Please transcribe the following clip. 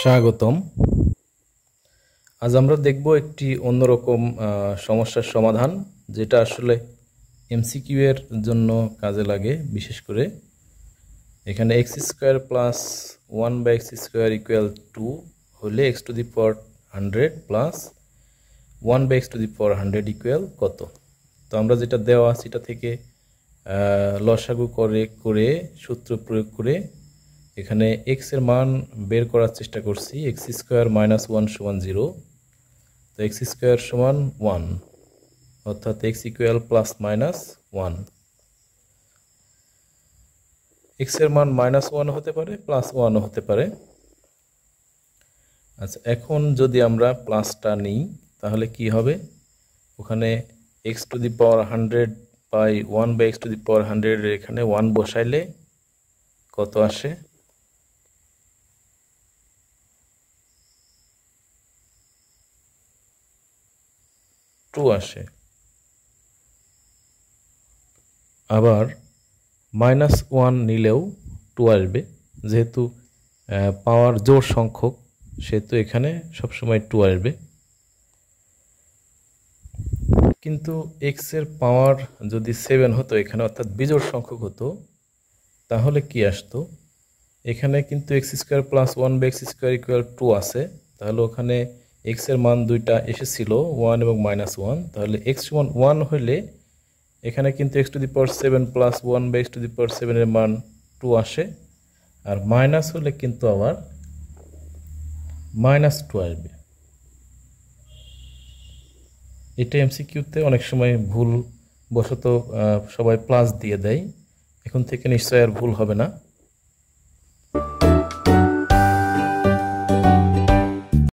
স্বাগতম। আজ আমরা দেখব একটি অন্যরকম সমস্যার সমাধান, যেটা আসলে এমসিকিউ এর জন্য কাজে লাগে। বিশেষ করে এখানে এক্স স্কোয়ার প্লাস 1/x² = 2 হলে x⁻100 প্লাস 1/x⁻100 কত। তো আমরা যেটা দেওয়া সেটা থেকে লসাগু করে সূত্র প্রয়োগ করে এখানে x এর মান বের করার চেষ্টা করছি। x² - 1 = 0, তো x² = 1, অর্থাৎ x = ±1। x এর মান -1 হতে পারে, +1ও হতে পারে। আচ্ছা, এখন যদি আমরা প্লাসটা নিই তাহলে কি হবে? ওখানে x⁻100 বাই 1/x⁻100 এখানে 1 বসাইলে কত আসে? 2 আসে। আবার -1 নিলেও 2 আসবে। যেহেতু পাওয়ার জোড় সংখ্যক, সেহেতু এখানে সবসময় 2 আসবে। কিন্তু x এর পাওয়ার যদি 7 হতো এখানে, অর্থাৎ বিজোড় সংখ্যক হতো, তাহলে কি আসতো? এখানে কিন্তু x² + 1/x² = 2 আছে, তাহলে ওখানে x এর মান দুইটা এসেছিল, 1 এবং -1। তাহলে x = 1 হলে এখানে কিন্তু x⁻7 প্লাস 1/x⁻7 এর মান 2 আসে, আর মাইনাস হলে কিন্তু আবার -2 আসবে। এটা এমসিকিউতে অনেক সময় ভুল বশত সবাই প্লাস দিয়ে দেয়। এখন থেকে নিশ্চয়ই আর ভুল হবে না।